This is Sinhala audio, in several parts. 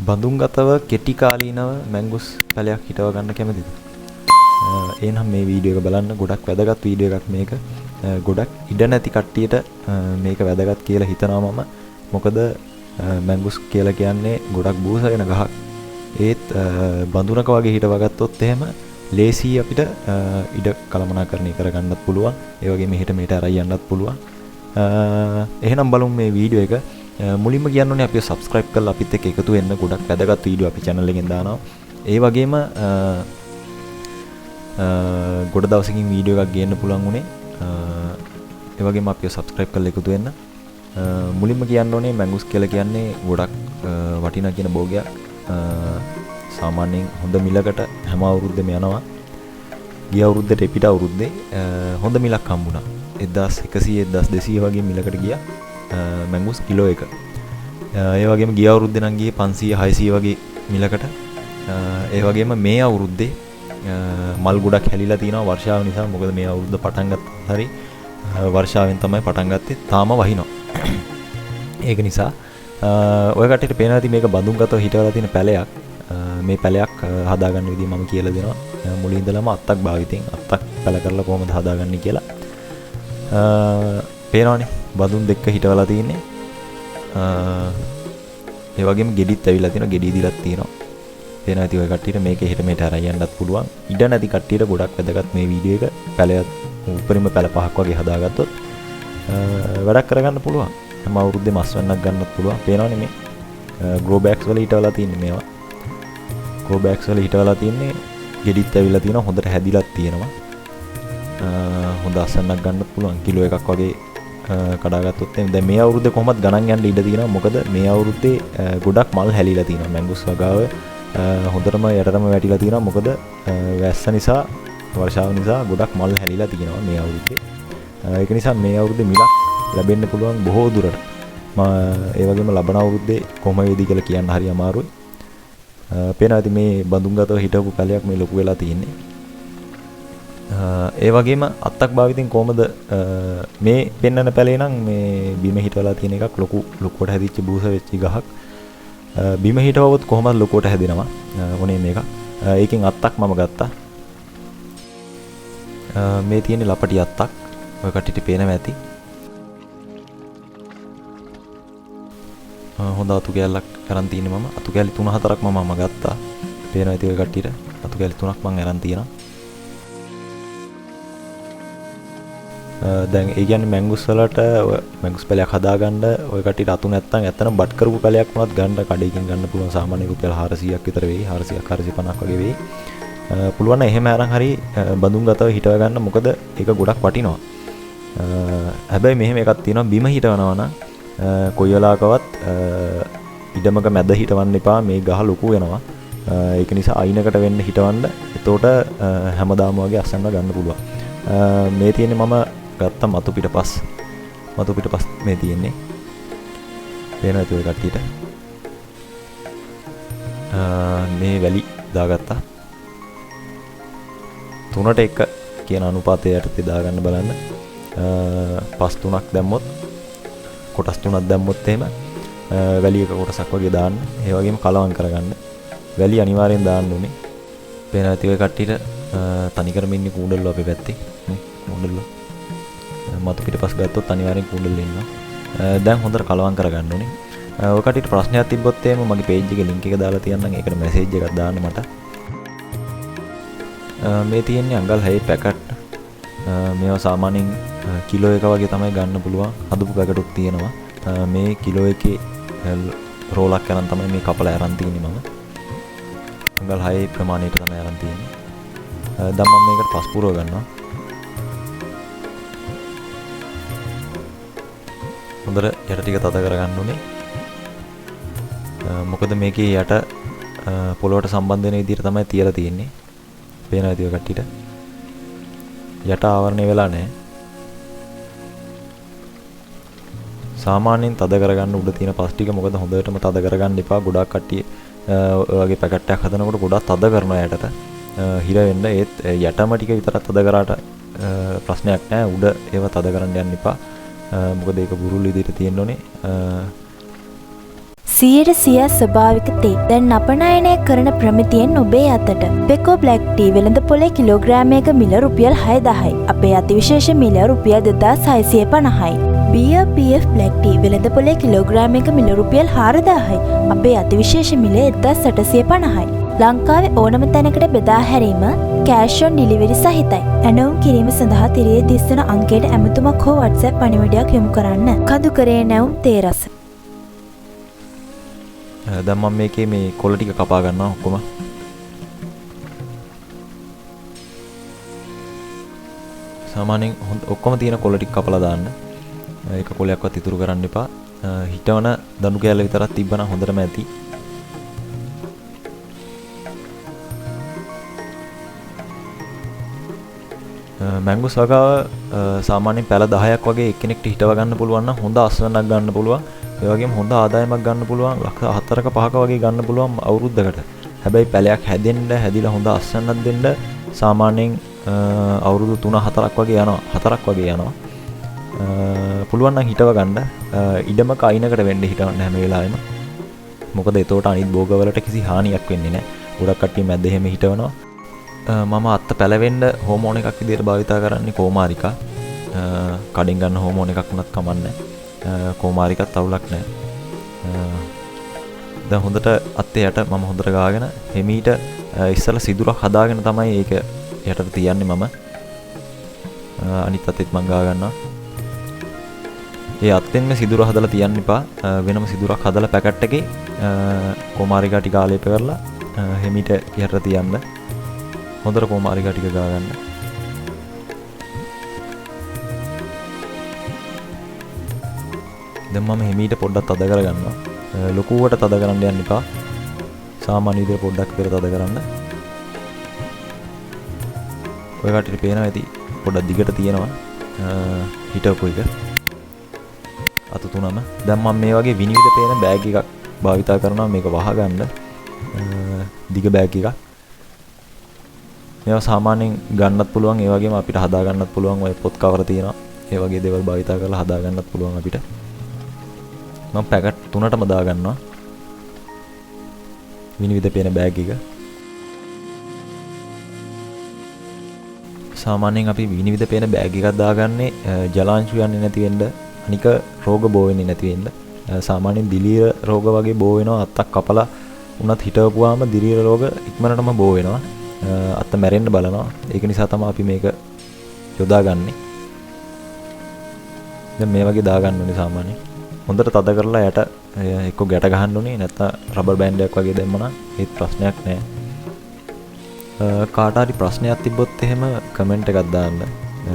බඳුන්ගතව කෙටි කාලීනව මැංගුස් පැලයක් හිටව ගන්න කැමතිද? එහෙනම් මේ වීඩියෝ එක බලන්න. ගොඩක් වැදගත් වීඩියෝ එකක් මේක. ගොඩක් ඉඩ නැති කට්ටියට මේක වැදගත් කියලා හිතනවා මම. මොකද මැංගුස් කියලා කියන්නේ ගොඩක් බූසගෙන ගහක්. ඒත් බඳුනක වගේ හිටව ගත්තොත් එහෙම ලේසි අපිට ඉඩ කළමනාකරණය කරගන්නත් පුළුවන්. ඒ වගේම මෙහෙට මෙහෙට අරයි යන්නත් පුළුවන්. එහෙනම් බලමු මේ වීඩියෝ එක. මුලින්ම කියන්න ඕනේ අපිව subscribe කරලා අපිත් එක්ක එකතු වෙන්න. ගොඩක් වැදගත් වීඩියෝ අපි channel එකෙන් දානවා. ඒ වගේම ගොඩ දවසකින් වීඩියෝ එකක් ගේන්න පුළුවන් උනේ. ඒ වගේම අපිව subscribe කරලා එකතු වෙන්න. මුලින්ම කියන්න ඕනේ මැංගුස් කියලා කියන්නේ ගොඩක් වටිනා කියන භෝගයක්. සාමාන්‍යයෙන් හොඳ මිලකට හැම අවුරුද්දෙම යනවා. ගිය අවුරුද්දට එපිට අවුරුද්දේ හොඳ මිලක් හම්බුණා. 1100 1200 වගේ මිලකට ගියා මැංගුස් කිලෝ එක. ඒ වගේම ගිය අවුරුද්දේ නම් ගියේ 500 600 වගේ මිලකට. ඒ වගේම මේ අවුරුද්දේ මල් ගොඩක් හැලිලා තිනවා වර්ෂාව නිසා. මොකද මේ අවුරුද්ද පටන් ගත්ත හරි වර්ෂාවෙන් තමයි පටන් ගත්තේ. තාම වහිනවා. ඒක නිසා ඔය කට්ටියට පේනවා ඇති මේක බඳුන්ගතව හිටවලා තියෙන පැලයක්. මේ පැලයක් හදාගන්න විදිහ මම කියලා දෙනවා. මුලින් ඉඳලම අත්තක් භාවිතෙන් අත්තක් පැල කරලා කොහොමද හදාගන්නේ කියලා. පේනවනේ බඳුන් දෙක හිටවලා තියෙන්නේ. ඒ වගේම ගෙඩිත් ඇවිල්ලා තියෙනවා. ගෙඩි දිලක් තියෙනවා. පේනවා ඇති ඔය කට්ටියට මේක හිට මෙහෙට අරන් යන්නත් පුළුවන්. ඉඩ නැති කට්ටියට ගොඩක් වැදගත් මේ වීඩියෝ එක. පැලයක් උඩරිම පැල පහක් වගේ හදාගත්තොත් වැඩක් කරගන්න පුළුවන්. හැම අවුරුද්දේ මස් වෙන්නක් ගන්නත් පුළුවන්. පේනවනේ මේ ග්‍රෝ බෑග්ස් වල හිටවලා තින්නේ මේවා. ග්‍රෝ බෑග්ස් වල හිටවලා තින්නේ. ගෙඩිත් ඇවිල්ලා තියෙනවා. හොඳට හැදිලත් තියෙනවා. හොඳ අසන්නක් ගන්නත් පුළුවන්. කිලෝ එකක් වගේ කඩාගත්තොත් දැන් මේ අවුරුද්දේ කොහොමත් ගණන් යන්න ඉඩ තියෙනවා. මොකද මේ අවුරුද්දේ ගොඩක් මල් හැලිලා තියෙනවා. මැංගුස් වගාව හොඳටම යටටම වැටිලා තියෙනවා. මොකද වැස්ස නිසා වර්ෂාව නිසා ගොඩක් මල් හැලිලා තියෙනවා මේ අවුරුද්දේ. ඒක නිසා මේ අවුරුද්දේ මිලක් ලැබෙන්න පුළුවන් බොහෝ දුරට. ඒ වගේම ලබන අවුරුද්දේ කොහොම වේද කියලා කියන්න හරි අමාරුයි. පේනවා ඇති මේ බඳුන්ගතව හිටපු පැලයක් මේ ලොකු වෙලා තියෙන්නේ. ඒ වගේම අත්තක් භාවිතෙන් කොහමද මේ පෙන්නන පැලේ නම් මේ බිම හිටවලා තියෙන එකක් ලොකුවට හැදිච්ච බූස වෙච්ච ගහක්. බිම හිටවුවොත් කොහොමද ලොකුවට හැදෙනවා. ඕනේ මේක. ඒකෙන් අත්තක් මම ගත්තා. මේ තියෙන්නේ ලපටි අත්තක්. ඔය කට්ටියට පේනවා ඇති. හොඳ අතු කැලක් අරන් තියෙන්නේ මම. අතු කැලි 3-4ක් මම ගත්තා. පේනවා ඇති ඔය කට්ටියට. අතු කැලි 3ක් මම අරන් තියෙනවා. දැන් ඒ කියන්නේ මැංගුස් වලට මැංගුස් පැලයක් හදාගන්න ඔය කට්ටියට අතු නැත්තම් ඇත්තනම් බට් කරපු පැලයක් වුණත් ගන්න කඩේකින් ගන්න පුළුවන්. සාමාන්‍ය රුපියල් 400ක් විතර වෙයි. 400ක් 450ක් වගේ වෙයි. පුළුවන් නම් එහෙම අරන් හරි බඳුන්ගතව හිටව ගන්න. මොකද ඒක ගොඩක් වටිනවා. හැබැයි මෙහෙම එකක් තියෙනවා. බිම හිටවනවා නම් කොයි වෙලාවකවත් ඉඩමක මැද හිටවන්න එපා. මේ ගහ ලොකු වෙනවා. ඒක නිසා අයිනකට වෙන්න හිටවන්න. එතකොට හැමදාම වගේ අස්සන්න ගන්න පුළුවන්. මේ තියෙන්නේ මම ගත්ත මතු පිටපස් මේ තියෙන්නේ. පේනවා ඇති ඔය කට්ටියට. මේ වැලි දාගත්තා. 3:1 කියන අනුපාතය යටතේ දාගන්න බලන්න. පස් 3ක් දැම්මොත් කොටස් 3ක් දැම්මොත් එහෙම වැලි එක කොටසක් වගේ දාන්න. ඒ වගේම කලවම් කරගන්න. වැලි අනිවාර්යෙන් දාන්න ඕනේ. පේනවා ඇති ඔය කට්ටියට තනිකරම ඉන්නේ කූඩල්ලෝ අපේ පැත්තේ. නේ කූඩල්ලෝ. මතු පිටපස් ගත්තොත් අනිවාර්යෙන් කූඩල්ලෝ ඉන්නවා. දැන් හොඳට කලවම් කරගන්න ඕනේ. ඔය කට්ටියට ප්‍රශ්නයක් තිබ්බොත් එහෙම මගේ page එකේ link එක දාලා තියන්නම්. ඒකට message එකක් දාන්න මට. මේ තියෙන්නේ අඟල් 6 පැකට්. මේවා සාමාන්‍යයෙන් කිලෝ එක වගේ තමයි ගන්න පුළුවන්. හදපු පැකටුත් තියෙනවා. මේ කිලෝ එකේ රෝලක් කරන් තමයි මේ කපලා අරන් තියෙන්නේ මම. අඟල් 6 ප්‍රමාණයට තමයි අරන් තියෙන්නේ. දැන් මම මේකට පස් පුරව ගන්නවා. හොඳට යට ටික තද කරගන්න ඕනේ. මොකද මේකේ යට පොළොවට සම්බන්ධ වෙන විදිහට තමයි තියලා තියෙන්නේ. පේනවා ඇති ඔය කට්ටියට. යට ආවරණය වෙලා නැහැ. සාමාන්‍යයෙන් තද කරගන්න උඩ තියෙන පස් ටික. මොකද හොඳටම තද කරගන්න එපා. ගොඩක් කට්ටිය ඔය වගේ පැකට් එකක් හදනකොට ගොඩක් තද කරනවා යටට. හිර වෙන්න. ඒත් යටම ටික විතරක් තද කරාට ප්‍රශ්නයක් නැහැ. උඩ ඒව තද කරන්න යන්න එපා. මොකද ඒක බුරුල් විදිහට තියෙන්න ඕනේ. 100% ස්වභාවික තේ. දැන් අපනයනය කරන ප්‍රමිතියෙන් ඔබේ අතට. පෙකෝ බ්ලැක් ටී වෙළඳ පොලේ කිලෝග්‍රෑමයක මිල රුපියල් 6000යි. අපේ අතිවිශේෂ මිල රුපියල් 2650යි. BPF බ්ලැක් ටී වෙළඳ පොලේ කිලෝග්‍රෑමයක මිල රුපියල් 4000යි. අපේ අතිවිශේෂ මිල 1850යි. ලංකාවේ ඕනම තැනකට බෙදා හැරීම කෑෂ් ඔන් ඩිලිවරි සහිතයි. ඇනවුම් කිරීම සඳහා තිරයේ දිස්වන අංකයට ඇමතුමක් හෝ WhatsApp පණිවිඩයක් යොමු කරන්න. කඳුකරේ නැවුම් තේ රස. දැන් මම මේකේ මේ කොළ ටික කපා ගන්නවා ඔක්කොම. සාමාන්‍යයෙන් ඔක්කොම තියෙන කොළ ටික කපලා දාන්න. ඒක කොළයක්වත් ඉතුරු කරන්න එපා. හිටවන දණු කෑල්ල විතරක් තිබ්බනම් හොඳටම ඇති. මැංගෝ සගාව සාමාන්‍යයෙන් පැල 10ක් වගේ එක්කෙනෙක්ට හිටව ගන්න පුළුවන් නම් හොඳ අස්වැන්නක් ගන්න පුළුවන්. ඒ වගේම හොඳ ආදායමක් ගන්න පුළුවන්. ලක්ෂ 4ක 5ක වගේ ගන්න පුළුවන් අවුරුද්දකට. හැබැයි පැලයක් හැදෙන්න හැදිලා හොඳ අස්වැන්නක් දෙන්න සාමාන්‍යයෙන් අවුරුදු 3-4ක් වගේ යනවා. 4ක් වගේ යනවා. පුළුවන් නම් හිටව ගන්න. ඉඩමක අයිනකට වෙන්න හිටවන්න හැම වෙලාවෙම. මොකද එතකොට අනිත් භෝගවලට කිසි හානියක් වෙන්නේ නැහැ. ගොඩක් කට්ටිය මැද්ද එහෙම හිටවනවා. මම අත්ත පැලවෙන්න හෝමෝන එකක් විදිහට භාවිතා කරන්නේ කෝමාරිකා. කඩෙන් ගන්න හෝමෝන එකක් වුණත් කමන්නේ. කෝමාරිකත් අවුලක් නැහැ. දැන් හොඳට අත්තේ යට මම හොඳට ගාගෙන හිමීට ඉස්සලා සිදුරක් හදාගෙන තමයි ඒක යටට තියන්නේ මම. අනිත් අතෙත් මම ගා ගන්නවා. ඒ අත්තෙන්ම සිදුර හදලා තියන්න එපා. වෙනම සිදුරක් හදලා පැකට් එකේ කෝමාරිකා ටික ආලේප කරලා හිමීට යටට තියන්න. හොඳට කෝමාරිකා ටික ගා ගන්න. දැන් මම හිමීට පොඩ්ඩක් තද කරගන්නවා. ලොකුවට තද කරන්න යන්න එපා. සාමාන්‍ය විදිහට පොඩ්ඩක් විතර තද කරන්න. ඔය කටට පේනවා ඇති පොඩ්ඩක් දිගට තියෙනවා. හිටවපු එක. අත තුනම. දැන් මම මේ වගේ විනිවිද පේන බෑග් එකක් භාවිතා කරනවා මේක වහගන්න. දිග බෑග් එකක්. මේවා සාමාන්‍යයෙන් ගන්නත් පුළුවන්. ඒ වගේම අපිට හදා ගන්නත් පුළුවන්. ඔය පොත් කවර තියෙනවා. ඒ වගේ දේවල් භාවිතා කරලා හදා ගන්නත් පුළුවන් අපිට. මම පැකට් 3ටම දා ගන්නවා. විනිවිද පේන බෑග් එක. සාමාන්‍යයෙන් අපි විනිවිද පේන බෑග් එකක් දාගන්නේ ජලාංශු යන්නේ නැති වෙන්න, අනික රෝග බෝ වෙන්නේ නැති වෙන්න. සාමාන්‍යයෙන් දිලීර රෝග වගේ බෝ වෙනවා. අත්තක් කපලා උනත් හිටවපුවාම දිලීර රෝග ඉක්මනටම බෝ වෙනවා. අත්ත මැරෙන්න බලනවා. ඒක නිසා තමයි අපි මේක යොදාගන්නේ. දැන් මේ වගේ දාගන්න ඕනේ සාමාන්‍යයෙන්. හොඳට තද කරලා යට එක්ක ගැට ගහන්න ඕනේ. නැත්නම් රබර් බෑන්ඩ් එකක් වගේ දැම්මනම් ඒත් ප්‍රශ්නයක් නැහැ. කාට හරි ප්‍රශ්නයක් තිබ්බොත් එහෙම කමෙන්ට් එකක් දාන්න.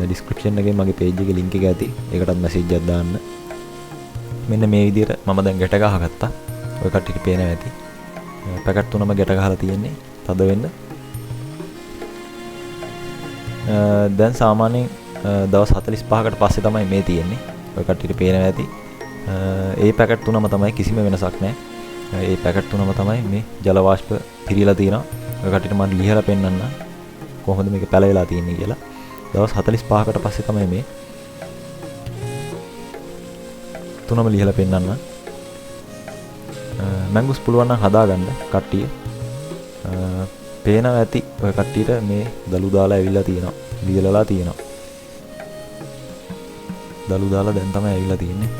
ඩිස්ක්‍රිප්ෂන් එකේ මගේ පේජ් එකේ ලින්ක් එක ඇති. ඒකටත් මැසේජ් එකක් දාන්න. මෙන්න මේ විදිහට මම දැන් ගැට ගහගත්තා. ඔය කට්ටියට පේනවා ඇති. පැකට් තුනම ගැට ගහලා තියෙන්නේ තද වෙන්න. දැන් සාමාන්‍යයෙන් දවස් 45කට පස්සේ තමයි මේ තියෙන්නේ. ඔය කට්ටියට පේනවා ඇති. ඒ පැකට් තුනම තමයි කිසිම වෙනසක් නැහැ. ඒ පැකට් තුනම තමයි මේ ජල වාෂ්ප පිරීලා තියෙනවා. ඔය කට්ටියට මම ලියලා පෙන්නන්න කොහොමද මේක පැලවිලා තියෙන්නේ කියලා. දවස් 45කට පස්සේ තමයි මේ තුනම ලියලා පෙන්නන්න. මැංගුස් පුළුවන් නම් හදාගන්න කට්ටිය. පේනවා ඇති ඔය කට්ටියට මේ දලු දාලා ඇවිල්ලා තියෙනවා. ලියලලා තියෙනවා. දලු දාලා දැන් තමයි ඇවිල්ලා තියෙන්නේ.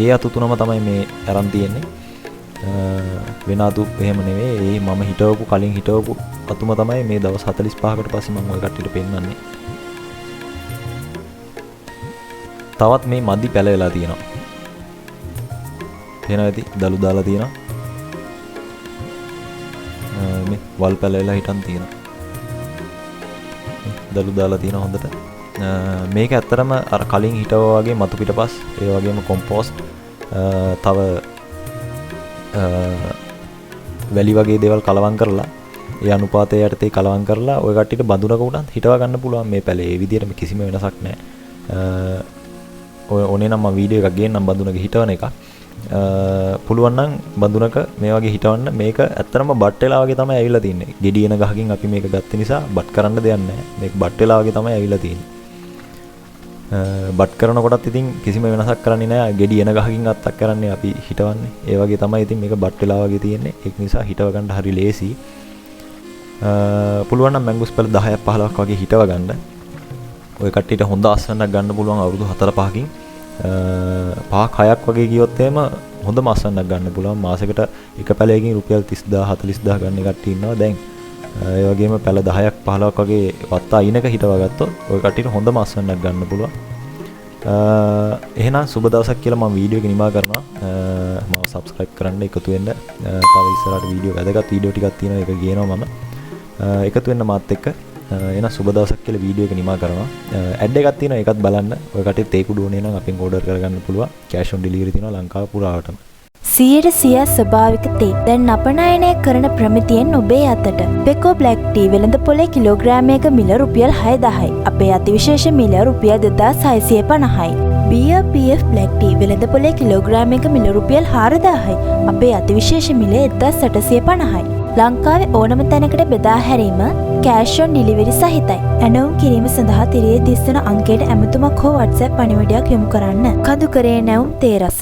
ඒ අතු තුනම තමයි මේ අරන් තියෙන්නේ. වෙන අතු එහෙම නෙවෙයි. ඒ මම හිටවපු කලින් හිටවපු අතුම තමයි මේ දවස් 45කට පස්සේ මම ඔය කට්ටියට පෙන්නන්නේ. තවත් මේ මදි පැලවිලා තියෙනවා. පේනවා ඇති දලු දාලා තියෙනවා. මේ වල් පැලවිලා හිටන් තියෙනවා. දලු දාලා තියෙනවා හොඳට. මේක ඇත්තටම අර කලින් හිටවා වගේ මතු පිටපස් ඒ වගේම කොම්පෝස්ට් තව වැලි වගේ දේවල් කලවම් කරලා ඒ අනුපාතය යටතේ කලවම් කරලා ඔය කට්ටියට බඳුනක උනත් හිටවා ගන්න පුළුවන් මේ පැලේ. ඒ විදිහටම කිසිම වෙනසක් නැහැ. ඔය ඕනේ නම් මම වීඩියෝ එකක් ගේන්නම් බඳුනක හිටවන එක. පුළුවන් නම් බඳුනක මේ වගේ හිටවන්න. මේක ඇත්තටම බට් වෙලා වගේ තමයි ඇවිල්ලා තින්නේ. ගෙඩියන ගහකින් අපි මේක ගත්ත නිසා බට් කරන්න දෙයක් නැහැ. මේක බට් වෙලා වගේ තමයි ඇවිල්ලා තින්නේ. බට් කරනකොටත් ඉතින් කිසිම වෙනසක් කරන්නේ නැහැ. ගෙඩි එන ගහකින් අත්තක් කරන්නේ අපි හිටවන්නේ. ඒ වගේ තමයි ඉතින් මේක බට් වෙලා වගේ තියෙන්නේ. ඒක නිසා හිටව ගන්න හරි ලේසි. පුළුවන් නම් මැංගුස් පැල 10ක් 15ක් වගේ හිටව ගන්න. ඔය කට්ටියට හොඳ අස්වැන්නක් ගන්න පුළුවන් අවුරුදු 4-5කින්. 5-6ක් වගේ ගියොත් එහෙම හොඳම අස්වැන්නක් ගන්න පුළුවන්. මාසෙකට එක පැලයකින් රුපියල් 30000 40000 ගන්න කට්ටිය ඉන්නවා දැන්. ඒ වගේම පැල 10ක් 15ක් වගේ වත්තා අයිනක හිටව ගත්තොත් ඔය කට්ටියට හොඳම අස්වැන්නක් ගන්න පුළුවන්. එහෙනම් සුබ දවසක් කියලා මම වීඩියෝ එක නිමා කරනවා. මාව subscribe කරන්න එකතු වෙන්න. තව ඉස්සරහට වීඩියෝ වැදගත් වීඩියෝ ටිකක් තියෙනවා ඒක ගේනවා මම. එකතු වෙන්න මාත් එක්ක. එහෙනම් සුබ දවසක් කියලා වීඩියෝ එක නිමා කරනවා. ඇඩ් එකක් තියෙනවා ඒකත් බලන්න. ඔය කට්ටිය තේ කුඩු ඕනේ නම් අපෙන් ඕඩර් කරගන්න පුළුවන්. කෑෂ් ඔන් ඩෙලිවරි තියෙනවා ලංකාව පුරාවටම. 100% ස්වභාවික තේ දැන් අපනයනය කරන ප්‍රමිතියෙන් ඔබේ අතට. පෙකෝ බ්ලැක් ටී වෙළඳ පොලේ කිලෝග්‍රෑමයක මිල රුපියල් 6000යි. අපේ අතිවිශේෂ මිල රුපියල් 2650යි. BRPF බ්ලැක් ටී වෙළඳ පොලේ කිලෝග්‍රෑමයක මිල රුපියල් 4000යි. අපේ අතිවිශේෂ මිල 1850යි. ලංකාවේ ඕනම තැනකට බෙදා හැරීම කෑෂ් ඔන් ඩිලිවරි සහිතයි. ඇනවුම් කිරීම සඳහා තිරයේ දිස්වන අංකයට ඇමතුමක් හෝ WhatsApp පණිවිඩයක් යොමු කරන්න. කඳුකරේ නැවුම් තේ රස